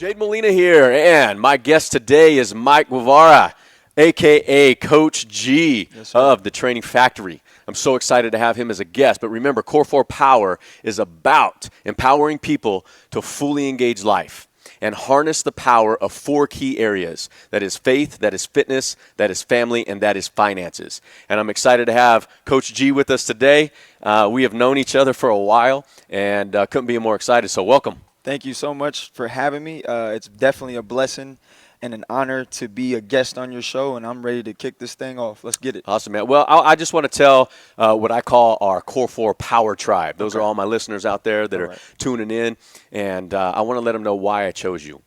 Jade Molina here, and my guest today is Mike Guevara, a.k.a. Coach G of the Training Factory. I'm so excited to have him as a guest, but remember, Core4Power is about empowering people to fully engage life and harness the power of 4 key areas. That is faith, that is fitness, that is family, and that is finances. And I'm excited to have Coach G with us today. We have known each other for a while, and couldn't be more excited, so welcome. Thank you so much for having me. It's definitely a blessing and an honor to be a guest on your show, and I'm ready to kick this thing off. Let's get it. Awesome, man. Well, I just want to tell what I call our Core4 Power Tribe. Those are all my listeners out there that are tuning in, and I want to let them know why I chose you.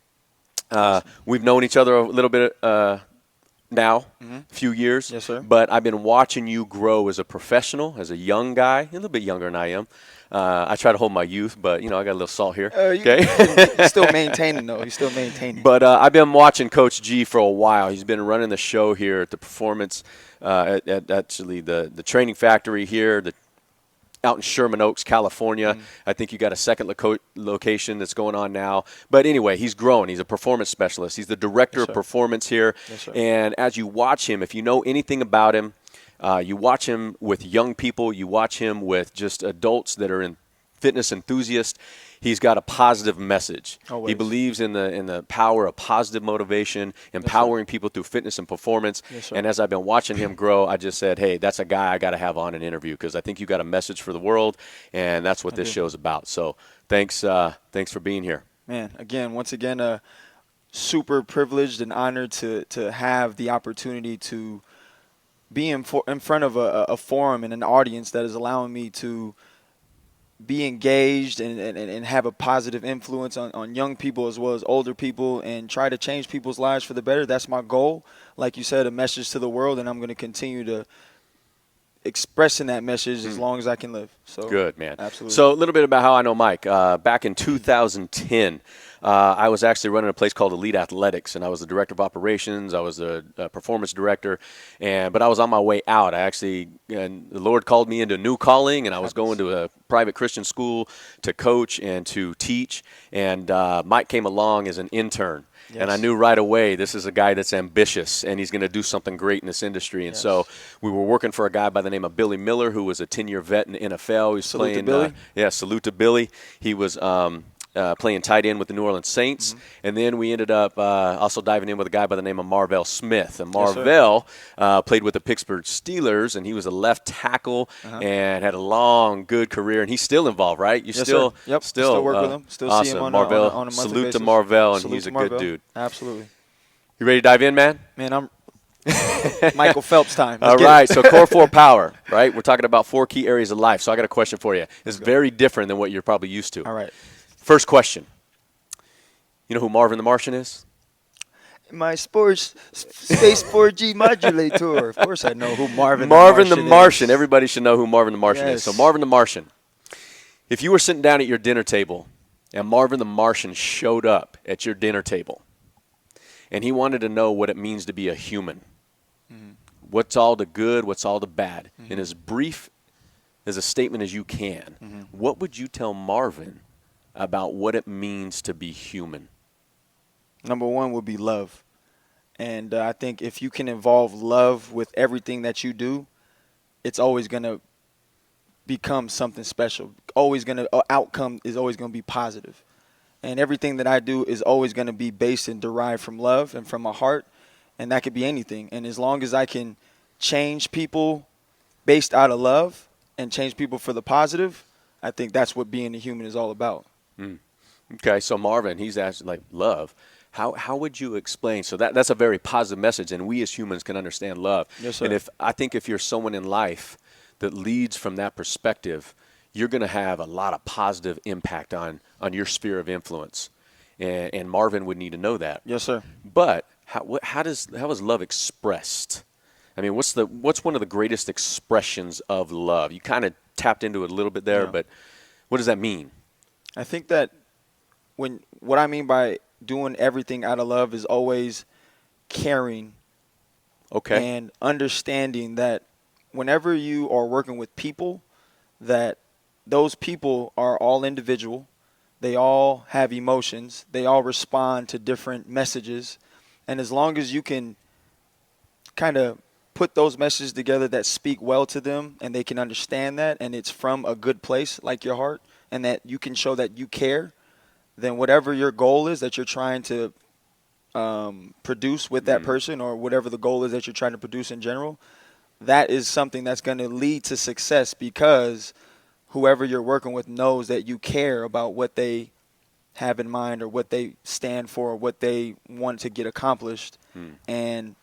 We've known each other a little bit now, a few years. Yes, sir. But I've been watching you grow as a professional, as a young guy, a little bit younger than I am. I try to hold my youth, but, I got a little salt here. You're still maintaining, though. You're still maintaining. But I've been watching Coach G for a while. He's been running the show here at the performance, at actually the Training Factory here, out in Sherman Oaks, California. I think you got a second location that's going on now. But anyway, he's growing. He's a performance specialist. He's the director of performance here. Yes, and as you watch him, if you know anything about him, you watch him with young people. You watch him with just adults that are in fitness enthusiasts. He's got a positive message. Always. He believes in the power of positive motivation, empowering people through fitness and performance. And as I've been watching him grow, I just said, hey, that's a guy I got to have on an interview because I think you got a message for the world, and that's what this show's about. So thanks for being here. Man, once again, super privileged and honored to have the opportunity to be in front of a forum and an audience that is allowing me to be engaged and have a positive influence on young people as well as older people and try to change people's lives for the better. That's my goal. Like you said, a message to the world, and I'm going to continue to expressing that message as long as I can live. So good, man. Absolutely. So a little bit about how I know Mike. Back in 2010, I was actually running a place called Elite Athletics, and I was the director of operations. I was the performance director, but I was on my way out. And the Lord called me into a new calling, and I was going to a private Christian school to coach and to teach. And Mike came along as an intern. Yes. And I knew right away this is a guy that's ambitious, and he's going to do something great in this industry. And so we were working for a guy by the name of Billy Miller, who was a 10-year vet in the NFL. He was salute to Billy. Salute to Billy. He was playing tight end with the New Orleans Saints. And then we ended up also diving in with a guy by the name of Marvell Smith. And Marvell played with the Pittsburgh Steelers, and he was a left tackle and had a long, good career. And he's still involved, right? Still work with him. Still awesome. see him on Marvell, a monthly salute basis. to Marvell, and Salute he's to a Marvell. good dude. Absolutely. You ready to dive in, man? Man, I'm Michael Phelps time. All right, so Core4 Power, right? We're talking about 4 key areas of life. So I got a question for you. It's very different than what you're probably used to. All right. First question. You know who Marvin the Martian is? My Space 4G modulator. Of course I know who Marvin the Martian. Everybody should know who Marvin the Martian is. So Marvin the Martian. If you were sitting down at your dinner table and Marvin the Martian showed up at your dinner table and he wanted to know what it means to be a human, what's all the good, what's all the bad, in as brief as a statement as you can, what would you tell Marvin about what it means to be human? Number 1 would be love. And I think if you can involve love with everything that you do, it's always going to become something special. Outcome is always going to be positive. And everything that I do is always going to be based and derived from love and from my heart. And that could be anything. And as long as I can change people based out of love and change people for the positive, I think that's what being a human is all about. Okay, so Marvin, he's asking, like, love. How would you explain? So that's a very positive message, and we as humans can understand love. Yes, sir. And I think if you're someone in life that leads from that perspective, you're going to have a lot of positive impact on your sphere of influence. And Marvin would need to know that. Yes, sir. But how is love expressed? I mean, what's one of the greatest expressions of love? You kind of tapped into it a little bit there, but what does that mean? I think that what I mean by doing everything out of love is always caring and understanding that whenever you are working with people, that those people are all individual, They all have emotions. They all respond to different messages. And as long as you can kind of put those messages together that speak well to them and they can understand that and it's from a good place like your heart and that you can show that you care, then whatever your goal is that you're trying to produce with that person or whatever the goal is that you're trying to produce in general, that is something that's going to lead to success because whoever you're working with knows that you care about what they have in mind or what they stand for or what they want to get accomplished. And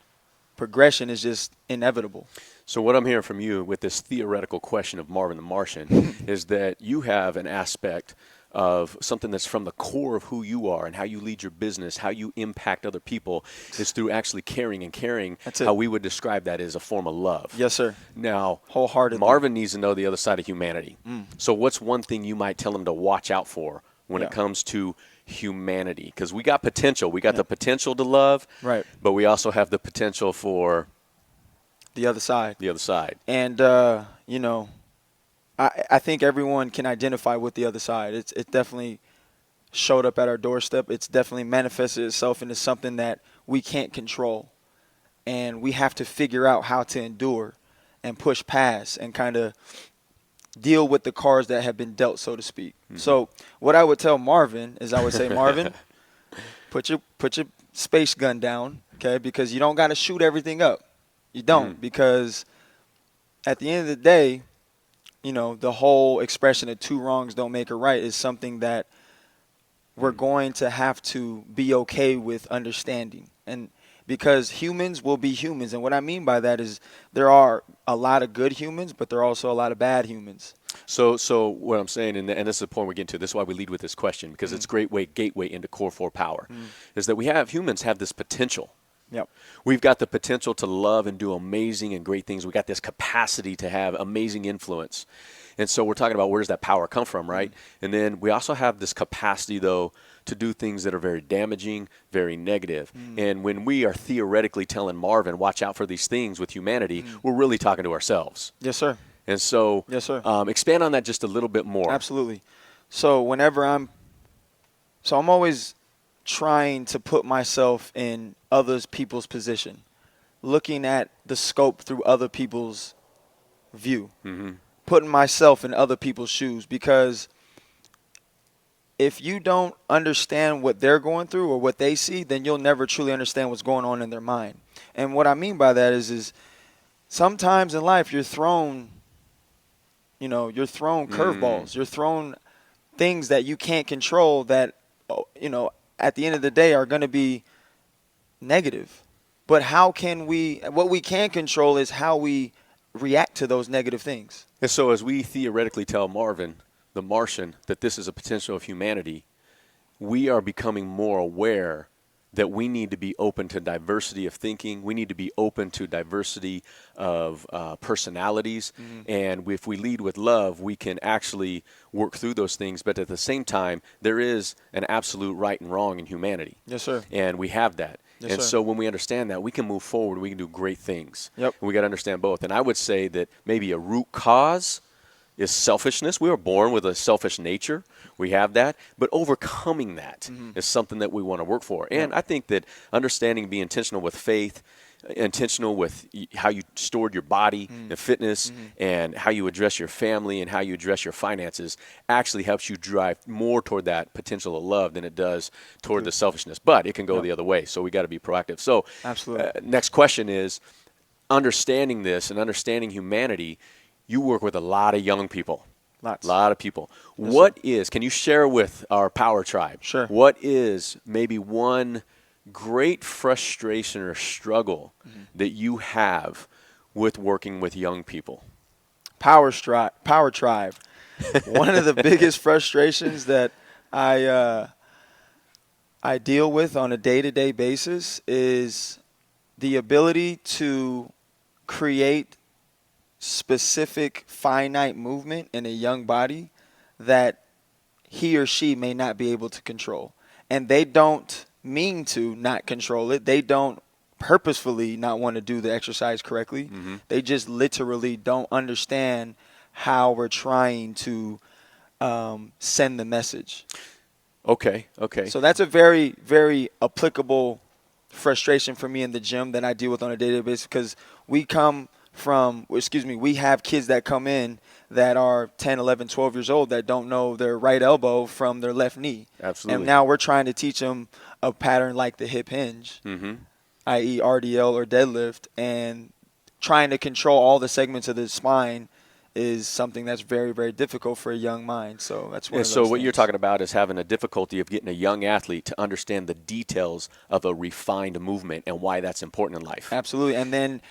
progression is just inevitable. So what I'm hearing from you with this theoretical question of Marvin the Martian is that you have an aspect of something that's from the core of who you are and how you lead your business, how you impact other people is through actually caring, and caring, That's it. how we would describe that as a form of love. Yes, sir. Now, Wholeheartedly. Marvin needs to know the other side of humanity. So what's one thing you might tell him to watch out for when it comes to humanity? Because we got potential. We got the potential to love, Right. but we also have the potential for The other side. the other side. And, you know, I think everyone can identify with the other side. It definitely showed up at our doorstep. It's definitely manifested itself into something that we can't control. And we have to figure out how to endure and push past and kind of deal with the cards that have been dealt, so to speak. So what I would tell Marvin is I would say, Marvin, put your space gun down, okay, because you don't got to shoot everything up. You don't, because at the end of the day, you know, the whole expression of two wrongs don't make a right is something that we're going to have to be okay with understanding. And because humans will be humans. And what I mean by that is there are a lot of good humans, but there are also a lot of bad humans. So what I'm saying, and this is the point we're getting to, this is why we lead with this question, because it's a great gateway into Core4Power, is that humans have this potential. Yep. We've got the potential to love and do amazing and great things. We got this capacity to have amazing influence. And so we're talking about where does that power come from, right? And then we also have this capacity, though, to do things that are very damaging, very negative. And when we are theoretically telling Marvin, watch out for these things with humanity, we're really talking to ourselves. Yes, sir. And so Yes, sir. Expand on that just a little bit more. Absolutely. So I'm always trying to put myself in other people's position, looking at the scope through other people's view, putting myself in other people's shoes, because if you don't understand what they're going through or what they see, then you'll never truly understand what's going on in their mind. And what I mean by that is sometimes in life you're thrown curveballs. You're thrown things that you can't control that, at the end of the day are going to be negative. But what we can control is how we react to those negative things. And so as we theoretically tell Marvin, the Martian, that this is a potential of humanity, we are becoming more aware that we need to be open to diversity of thinking. We need to be open to diversity of personalities. And if we lead with love, we can actually work through those things. But at the same time, there is an absolute right and wrong in humanity. Yes, sir. And we have that. Yes, and sir. so when we understand that, we can move forward. We can do great things. Yep. And we got to understand both. And I would say that maybe a root cause is selfishness. We were born with a selfish nature. We have that. But overcoming that is something that we want to work for. And I think that understanding, being intentional with faith, intentional with how you stored your body and fitness and how you address your family and how you address your finances actually helps you drive more toward that potential of love than it does toward the selfishness. But it can go the other way. So we got to be proactive. So Absolutely. Next question is, understanding this and understanding humanity, you work with a lot of young people. Lots. A lot of people. Yes, Can you share with our Power Tribe? Sure. What is maybe one great frustration or struggle that you have with working with young people? Power Tribe. One of the biggest frustrations that I deal with on a day-to-day basis is the ability to create specific finite movement in a young body that he or she may not be able to control. And they don't mean to not control it. They don't purposefully not want to do the exercise correctly. They just literally don't understand how we're trying to send the message. Okay. Okay. So that's a very, very applicable frustration for me in the gym that I deal with on a daily basis, because we have kids that come in that are 10, 11, 12 years old that don't know their right elbow from their left knee. Absolutely. And now we're trying to teach them a pattern like the hip hinge, Mm-hmm. i.e. RDL or deadlift, and trying to control all the segments of the spine is something that's very, very difficult for a young mind. So that's one And of those so what things. you're talking about is having a difficulty of getting a young athlete to understand the details of a refined movement and why that's important in life. Absolutely. And then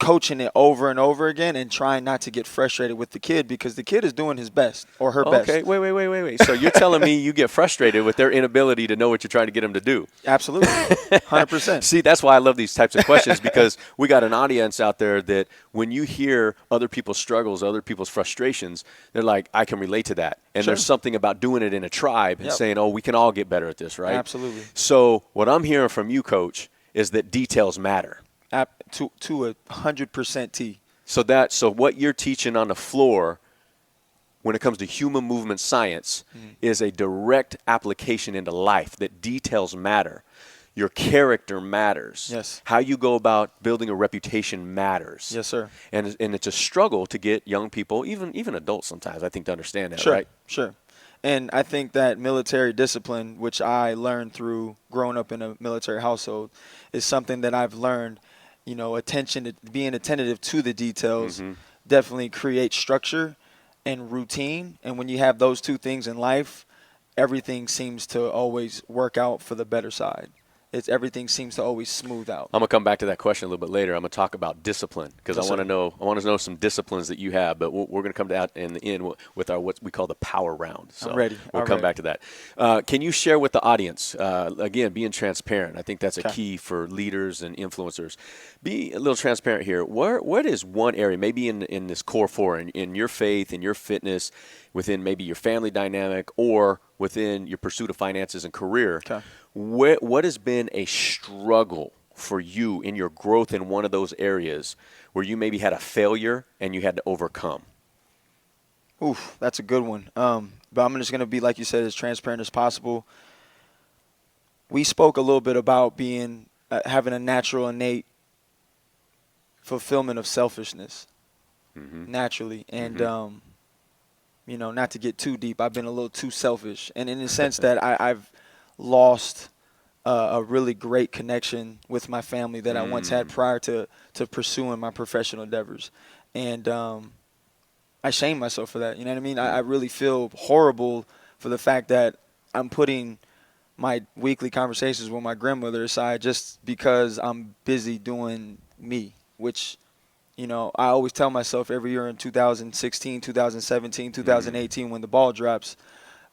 coaching it over and over again and trying not to get frustrated with the kid, because the kid is doing his best or her best. Okay, wait. So you're telling me you get frustrated with their inability to know what you're trying to get them to do? Absolutely. 100%. See, that's why I love these types of questions, because we got an audience out there that when you hear other people's struggles, other people's frustrations, they're like, I can relate to that. And Sure. there's something about doing it in a tribe and Yep. saying, oh, we can all get better at this, right? Absolutely. So what I'm hearing from you, Coach, is that details matter. To a 100% T. So what you're teaching on the floor when it comes to human movement science is a direct application into life, that details matter. Your character matters. Yes. How you go about building a reputation matters. Yes, sir. And it's a struggle to get young people, even adults sometimes, I think, to understand that, Sure. right? Sure. And I think that military discipline, which I learned through growing up in a military household, is something that I've learned. Being attentive to the details definitely creates structure and routine. And when you have those two things in life, everything seems to always work out for the better side. Everything seems to always smooth out. I'm gonna come back to that question a little bit later. I'm gonna talk about discipline, because Yes, I want to know some disciplines that you have. But we're gonna come to that in the end with our what we call the power round. So I'm ready. We'll come back to that. Can you share with the audience again, being transparent? I think that's a key for leaders and influencers. Be a little transparent here. What is one area, maybe in this core four, in your faith, in your fitness, within maybe your family dynamic, or within your pursuit of finances and career? Okay. What has been a struggle for you in your growth in one of those areas where you maybe had a failure and you had to overcome? Oof, that's a good one. But I'm just going to be, like you said, as transparent as possible. We spoke a little bit about having a natural, innate fulfillment of selfishness naturally. And, not to get too deep, I've been a little too selfish. And in the sense that I've lost a really great connection with my family that I once had prior to pursuing my professional endeavors. And I shame myself for that. You know what I mean? I really feel horrible for the fact that I'm putting my weekly conversations with my grandmother aside just because I'm busy doing me, which, I always tell myself every year in 2016, 2017, 2018, when the ball drops,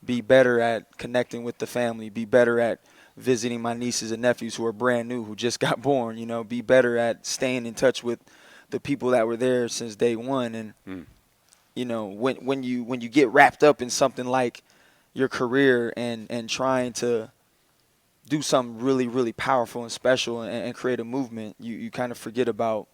be better at connecting with the family, be better at visiting my nieces and nephews who are brand new, who just got born, be better at staying in touch with the people that were there since day one. And, when you get wrapped up in something like your career and trying to do something really, really powerful and special and create a movement, you kind of forget about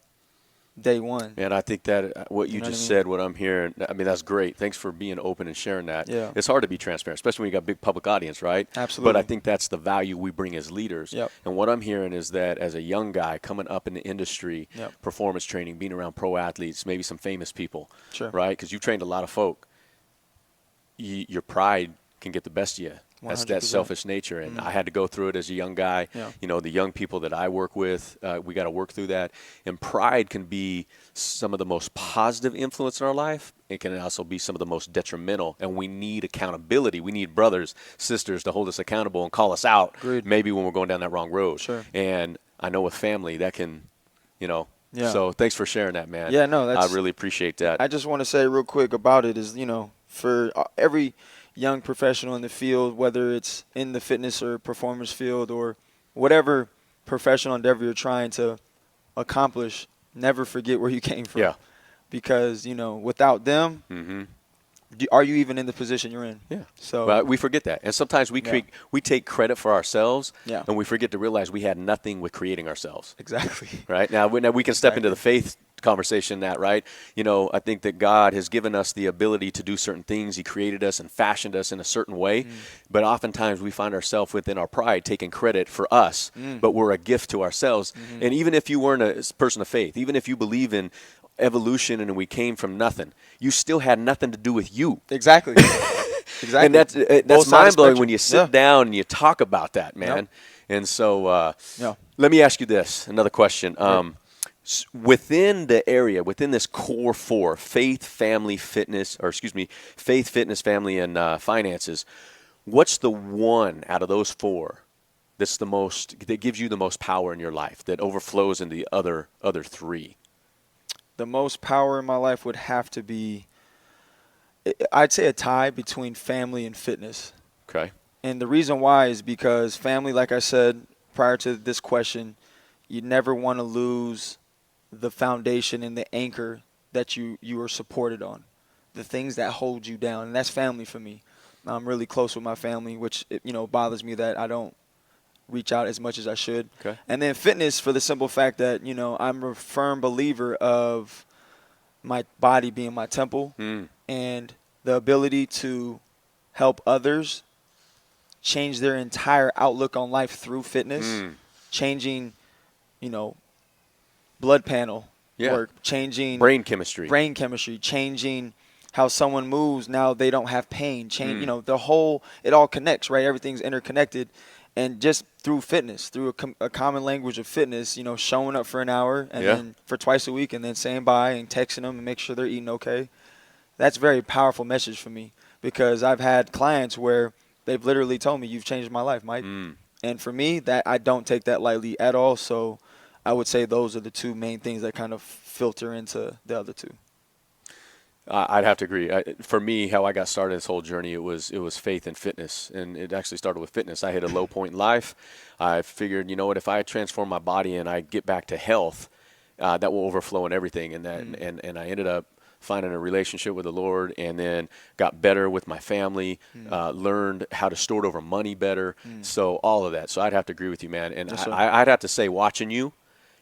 day one. And I think that what you just said, what I'm hearing, I mean, that's great. Thanks for being open and sharing that. Yeah. It's hard to be transparent, especially when you got a big public audience, right? Absolutely. But I think that's the value we bring as leaders. Yep. And what I'm hearing is that as a young guy coming up in the industry, performance training, being around pro athletes, maybe some famous people, right? Because you've trained a lot of folk. Your pride can get the best of you. That's 100%. that selfish nature, and I had to go through it as a young guy. Yeah. The young people that I work with, we got to work through that. And pride can be some of the most positive influence in our life. It can also be some of the most detrimental, and we need accountability. We need brothers, sisters to hold us accountable and call us out. Agreed. Maybe when we're going down that wrong road. Sure. And I know with family that can, So thanks for sharing that, man. Yeah, no, I really appreciate that. I just want to say real quick about it is, for every young professional in the field, whether it's in the fitness or performance field or whatever professional endeavor you're trying to accomplish, never forget where you came from. Yeah. Because, without them, are you even in the position you're in? Yeah. So well, we forget that. And sometimes we take credit for ourselves, Yeah. and we forget to realize we had nothing with creating ourselves. Exactly. Right? Now we can step into the faith conversation that, right? I think that God has given us the ability to do certain things. He created us and fashioned us in a certain way, but oftentimes we find ourselves within our pride taking credit for us, but we're a gift to ourselves. And even if you weren't a person of faith, even if you believe in evolution and we came from nothing, you still had nothing to do with you. Exactly. Exactly. And that's Both sides mind blowing spectrum. when you sit down and you talk about that, man. Yep. And so Yeah. let me ask you this, another question. Within the area, within this core four, faith, family, fitness, faith, fitness, family, and finances, what's the one out of those four that gives you the most power in your life, that overflows into the other three? The most power in my life would have to be, I'd say, a tie between family and fitness. Okay. And the reason why is because family, like I said prior to this question, you never want to lose the foundation and the anchor that you are supported on, the things that hold you down. And that's family for me. I'm really close with my family, which, bothers me that I don't reach out as much as I should. Okay. And then fitness, for the simple fact that, I'm a firm believer of my body being my temple and the ability to help others change their entire outlook on life through fitness, changing, blood panel work, changing brain chemistry, changing how someone moves. Now they don't have pain. It all connects, right? Everything's interconnected. And just through fitness, through a common language of fitness, showing up for an hour and then for twice a week and then saying bye and texting them and make sure they're eating okay. That's a very powerful message for me, because I've had clients where they've literally told me, "You've changed my life, Mike." And for me, that I don't take that lightly at all. So I would say those are the two main things that kind of filter into the other two. I'd have to agree. For me, how I got started this whole journey, it was faith and fitness, and it actually started with fitness. I hit a low point in life. I figured, if I transform my body and I get back to health, that will overflow in everything. And and I ended up finding a relationship with the Lord, and then got better with my family, learned how to store over money better. So all of that. So I'd have to agree with you, man. And Yes, I'd have to say, watching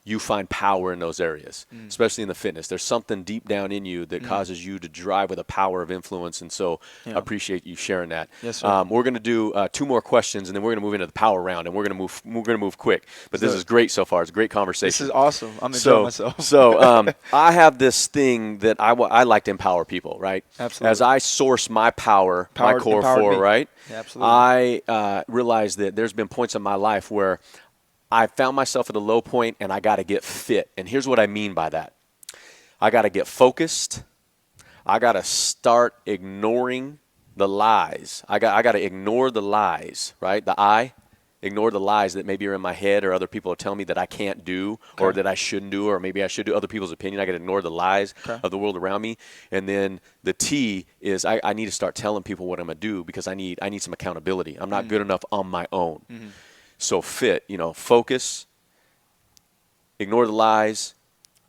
you find power in those areas, especially in the fitness. There's something deep down in you that causes you to drive with a power of influence, and so I appreciate you sharing that. Yes, sir. We're going to do 2 more questions, and then we're going to move into the power round, and we're going to move quick. But this is great so far. It's a great conversation. This is awesome. I'm enjoying myself. So I have this thing that I like to empower people, right? Absolutely. As I source my power my core four, right? Yeah, absolutely. I realize that there's been points in my life where I found myself at a low point, and I got to get fit. And here's what I mean by that. I got to get focused. I got to start ignoring the lies. I got to ignore the lies, right? Ignore the lies that maybe are in my head, or other people are telling me that I can't do, or that I shouldn't do, or maybe I should do. Other people's opinion. I got to ignore the lies of the world around me. And then the T is I need to start telling people what I'm going to do, because I need some accountability. I'm not good enough on my own. So focus, ignore the lies,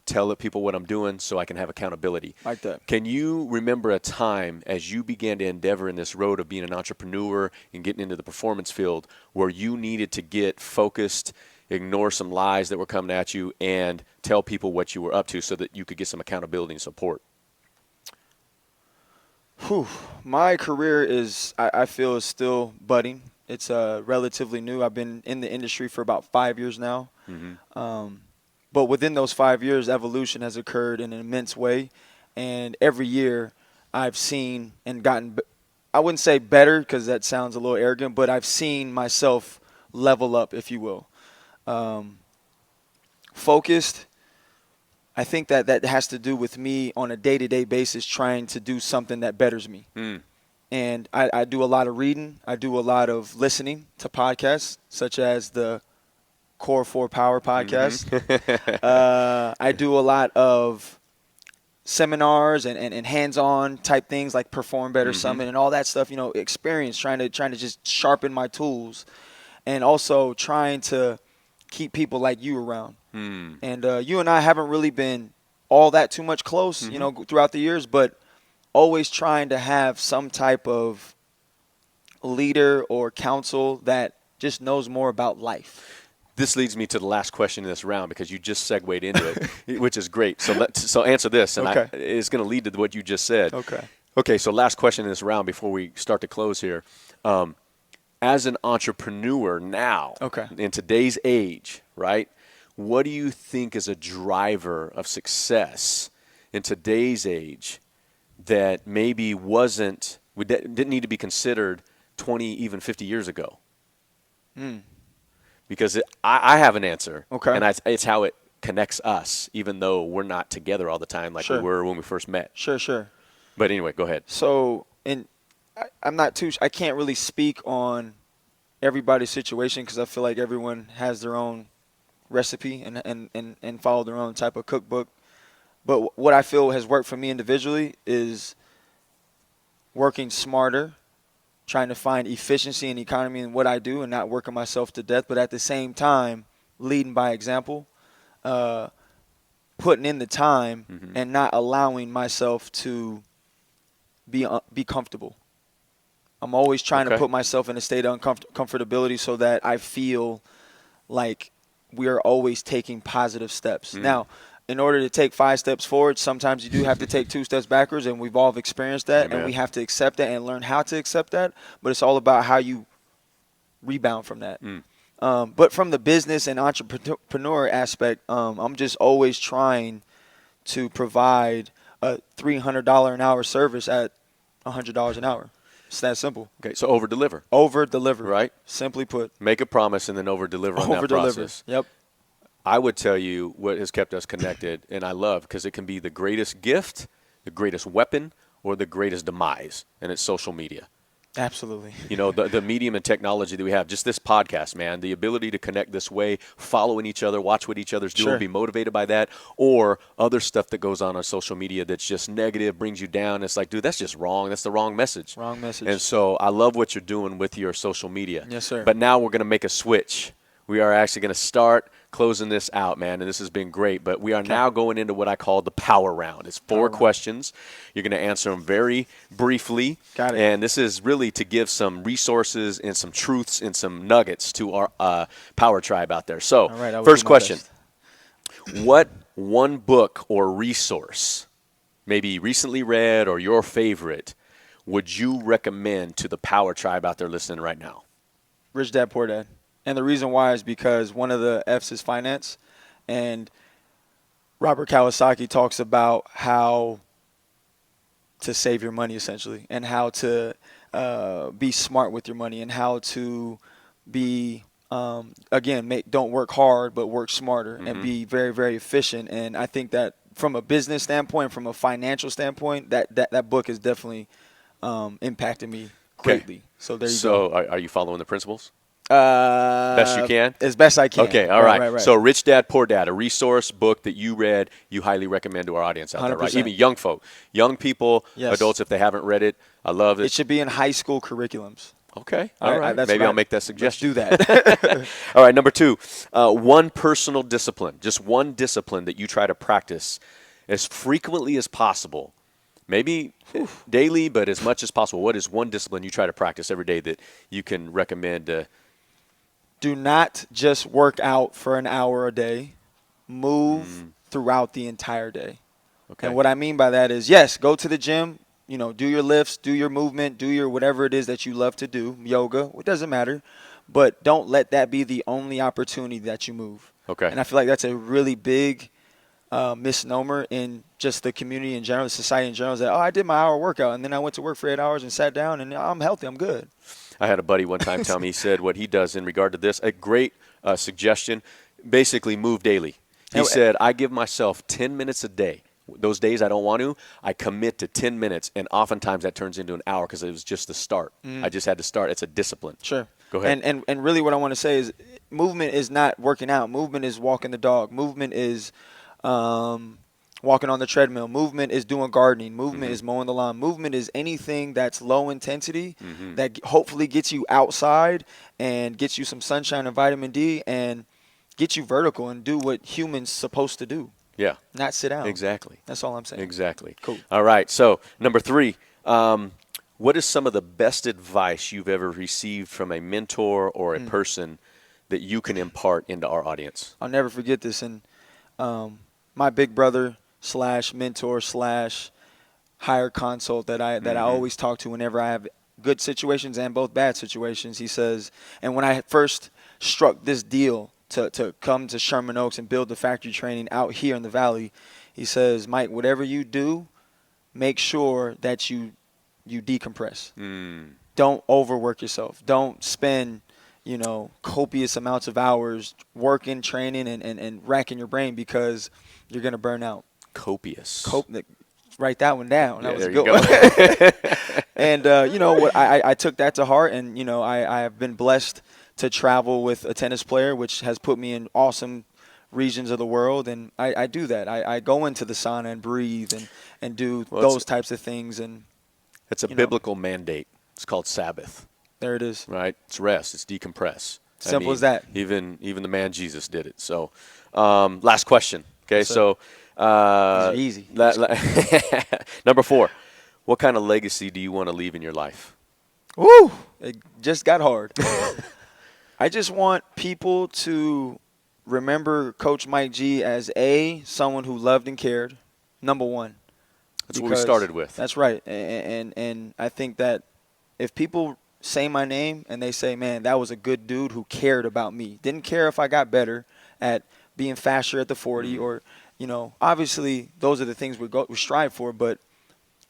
tell the people what I'm doing so I can have accountability. Like that. Can you remember a time as you began to endeavor in this road of being an entrepreneur and getting into the performance field where you needed to get focused, ignore some lies that were coming at you, and tell people what you were up to so that you could get some accountability and support? My career I feel is still budding. It's relatively new. I've been in the industry for about 5 years now. But within those 5 years, evolution has occurred in an immense way. And every year I've seen and gotten, I wouldn't say better, because that sounds a little arrogant, but I've seen myself level up, if you will. Focused. I think that has to do with me on a day-to-day basis trying to do something that betters me. And I do a lot of reading. I do a lot of listening to podcasts, such as the Core4Power podcast. I do a lot of seminars and hands-on type things like Perform Better Summit and all that stuff, experience, trying to just sharpen my tools, and also trying to keep people like you around. And you and I haven't really been all that too much close, throughout the years, but always trying to have some type of leader or counsel that just knows more about life. This leads me to the last question in this round because you just segued into it, which is great. So answer this, and Okay. it's going to lead to what you just said. Okay. Okay, so last question in this round before we start to close here. As an entrepreneur now, Okay. in today's age, right, what do you think is a driver of success in today's age that maybe didn't need to be considered 20, even 50 years ago? Because I have an answer, Okay. and it's how it connects us, even though we're not together all the time like we Sure. were when we first met. Sure. But anyway, go ahead. So, I can't really speak on everybody's situation because I feel like everyone has their own recipe and follow their own type of cookbook. But what I feel has worked for me individually is working smarter, trying to find efficiency and economy in what I do and not working myself to death, but at the same time, leading by example, putting in the time and not allowing myself to be comfortable. I'm always trying to put myself in a state of comfortability so that I feel like we are always taking positive steps. Now, in order to take 5 steps forward, sometimes you do have to take 2 steps backwards, and we've all experienced that, Amen. and we have to accept that and learn how to accept that. But it's all about how you rebound from that. But from the business and entrepreneur aspect, I'm just always trying to provide a $300 an hour service at $100 an hour. It's that simple. Okay, so over-deliver. Over-deliver. Right. Simply put. Make a promise and then over-deliver on that Over-deliver. process. Yep. I would tell you what has kept us connected, and I love, because it can be the greatest gift, the greatest weapon, or the greatest demise, and it's social media. Absolutely. You know, the medium and technology that we have, just this podcast, man, the ability to connect this way, following each other, watch what each other's doing, Sure. be motivated by that, or other stuff that goes on social media that's just negative, brings you down. It's like, dude, that's just wrong. That's the wrong message. Wrong message. And so I love what you're doing with your social media. Yes, sir. But now we're going to make a switch. We are actually going to start closing this out, man, and this has been great. But we are now going into what I call the power round. It's 4 questions. You're going to answer them very briefly. Got it. And this is really to give some resources and some truths and some nuggets to our power tribe out there. So, All right, I will first do my question. best. What one book or resource, maybe recently read or your favorite, would you recommend to the power tribe out there listening right now? Rich Dad, Poor Dad. And the reason why is because one of the F's is finance. And Robert Kiyosaki talks about how to save your money, essentially, and how to be smart with your money and how to be, don't work hard, but work smarter and be very, very efficient. And I think that from a business standpoint, from a financial standpoint, that book has definitely impacted me greatly. So there you go. So are you following the principles? Best Best you can? As best I can. Okay, all right. Right. So Rich Dad, Poor Dad, a resource book that you read, you highly recommend to our audience out there, right? 100%. Even young folk, young people, Yes. adults, if they haven't read it. I love it. It should be in high school curriculums. Okay, all right. That's Maybe what I'll make that suggestion. Let's do that. All right, number 2, one personal discipline, just one discipline that you try to practice as frequently as possible. Maybe daily, but as much as possible. What is one discipline you try to practice every day that you can recommend? Do not just work out for an hour a day. Move throughout the entire day. Okay. And what I mean by that is, yes, go to the gym, do your lifts, do your movement, do your whatever it is that you love to do, yoga, it doesn't matter. But don't let that be the only opportunity that you move. Okay. And I feel like that's a really big misnomer in just the community in general, the society in general, is that, I did my hour workout, and then I went to work for 8 hours and sat down, and I'm healthy, I'm good. I had a buddy one time tell me, he said what he does in regard to this, a great suggestion, basically move daily. He said, I give myself 10 minutes a day. Those days I don't want to, I commit to 10 minutes, and oftentimes that turns into an hour because it was just the start. I just had to start. It's a discipline. Sure. Go ahead. And really what I want to say is movement is not working out. Movement is walking the dog. Movement is walking on the treadmill. Movement is doing gardening. Movement is mowing the lawn. Movement is anything that's low intensity that hopefully gets you outside and gets you some sunshine and vitamin D and gets you vertical and do what humans supposed to do. Yeah. Not sit down. Exactly. That's all I'm saying. Exactly. Cool. All right. So number 3, what is some of the best advice you've ever received from a mentor or a person that you can impart into our audience? I'll never forget this. And my big brother / mentor / higher consult that I always talk to whenever I have good situations and both bad situations. He says, and when I first struck this deal to come to Sherman Oaks and build the factory training out here in the Valley, he says, Mike, whatever you do, make sure that you decompress. Don't overwork yourself. Don't spend, copious amounts of hours working, training, and racking your brain, because you're going to burn out. Copious. Write that one down. Yeah, That was there a good one. And, what I took that to heart, and, I have been blessed to travel with a tennis player, which has put me in awesome regions of the world, and I do that. I go into the sauna and breathe and do those types of things. And it's a biblical mandate. It's called Sabbath. There it is. Right? It's rest. It's decompress. Simple as that. Even the man Jesus did it. So, last question. Okay, Yes, so these are easy. Number 4, what kind of legacy do you want to leave in your life? Woo! It just got hard. I just want people to remember Coach Mike G as someone who loved and cared. Number 1. That's what we started with. That's right. And I think that if people say my name and they say, man, that was a good dude who cared about me, didn't care if I got better at being faster at the 40 or, obviously those are the things we strive for, but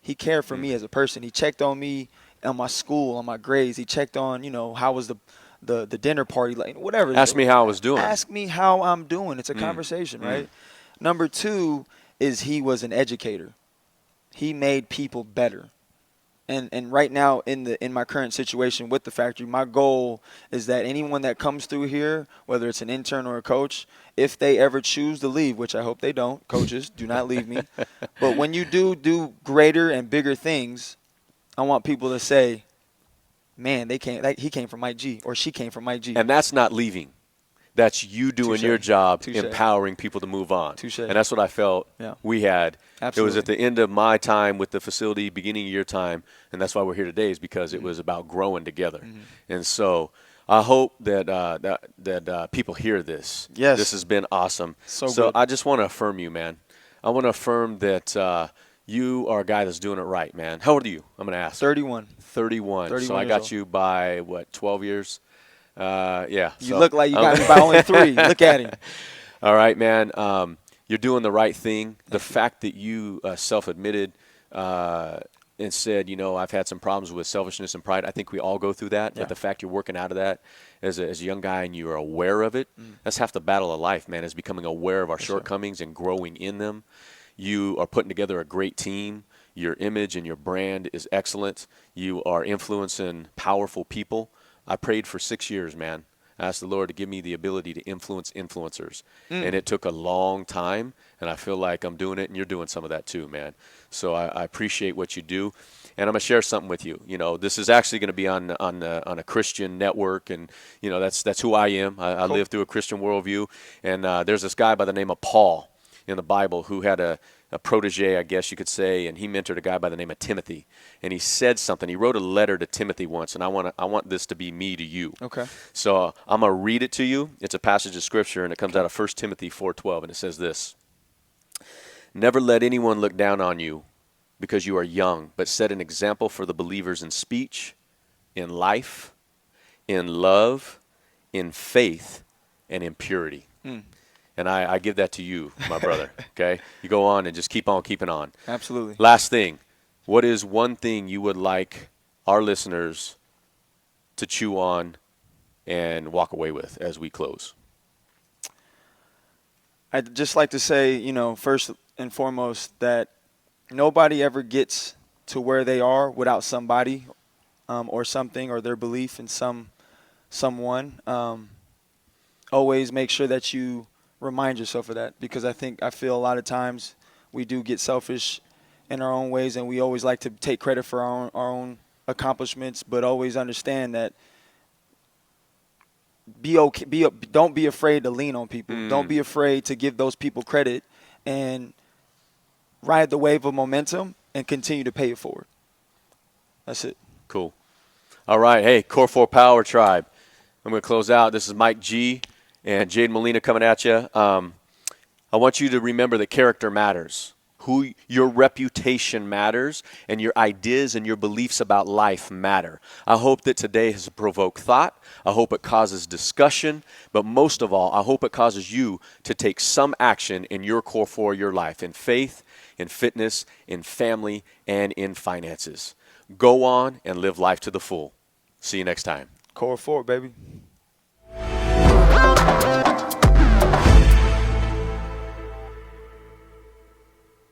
he cared for me as a person. He checked on me on my school, on my grades. He checked on, how was the dinner party, like whatever. Ask me how I was doing. Ask me how I'm doing. It's a conversation, right? Number 2 is he was an educator. He made people better. And right now in my current situation with the factory, my goal is that anyone that comes through here, whether it's an intern or a coach, if they ever choose to leave, which I hope they don't, coaches, do not leave me. But when you do greater and bigger things, I want people to say, man, he came from Mike G, or she came from Mike G. And that's not leaving. That's you doing your job, empowering people to move on. Touche. And that's what I felt we had. Absolutely. It was at the end of my time with the facility, beginning of your time, and that's why we're here today, is because it was about growing together. And so I hope that people hear this. Yes. This has been awesome. So good. I just want to affirm you, man. I want to affirm that you are a guy that's doing it right, man. How old are you? I'm going to ask. 31. 31. So I got you by, 12 years? Yeah. You look like you got me by only 3. Look at him. All right, man. You're doing the right thing. The fact that you self-admitted and said, I've had some problems with selfishness and pride, I think we all go through that. But the fact you're working out of that as a young guy and you're aware of it, that's half the battle of life, man, is becoming aware of our shortcomings and growing in them. You are putting together a great team. Your image and your brand is excellent. You are influencing powerful people. I prayed for 6 years, man. I asked the Lord to give me the ability to influence influencers. And it took a long time, and I feel like I'm doing it, and you're doing some of that too, man. So I appreciate what you do. And I'm going to share something with you. This is actually going to be on a Christian network, and, that's who I am. I live through a Christian worldview. And there's this guy by the name of Paul in the Bible who had a protege, I guess you could say, and he mentored a guy by the name of Timothy. And he said something. He wrote a letter to Timothy once, and I want this to be me to you. Okay. So I'm going to read it to you. It's a passage of Scripture, and it comes out of 1 Timothy 4:12, and it says this: Never let anyone look down on you because you are young, but set an example for the believers in speech, in life, in love, in faith, and in purity. And I give that to you, my brother, okay? You go on and just keep on keeping on. Absolutely. Last thing, what is one thing you would like our listeners to chew on and walk away with as we close? I'd just like to say, first and foremost, that nobody ever gets to where they are without somebody or something or their belief in someone. Always make sure that you remind yourself of that, because I feel a lot of times we do get selfish in our own ways, and we always like to take credit for our own accomplishments, but always understand that don't be afraid to lean on people. Don't be afraid to give those people credit, and ride the wave of momentum and continue to pay it forward. That's it. Cool. All right. Hey, Core4Power Tribe. I'm going to close out. This is Mike G and Jade Molina coming at you. I want you to remember that character matters. Your reputation matters, and your ideas and your beliefs about life matter. I hope that today has provoked thought. I hope it causes discussion, but most of all, I hope it causes you to take some action in your core for your life, in faith, in fitness, in family, and in finances. Go on and live life to the full. See you next time. Core 4, baby.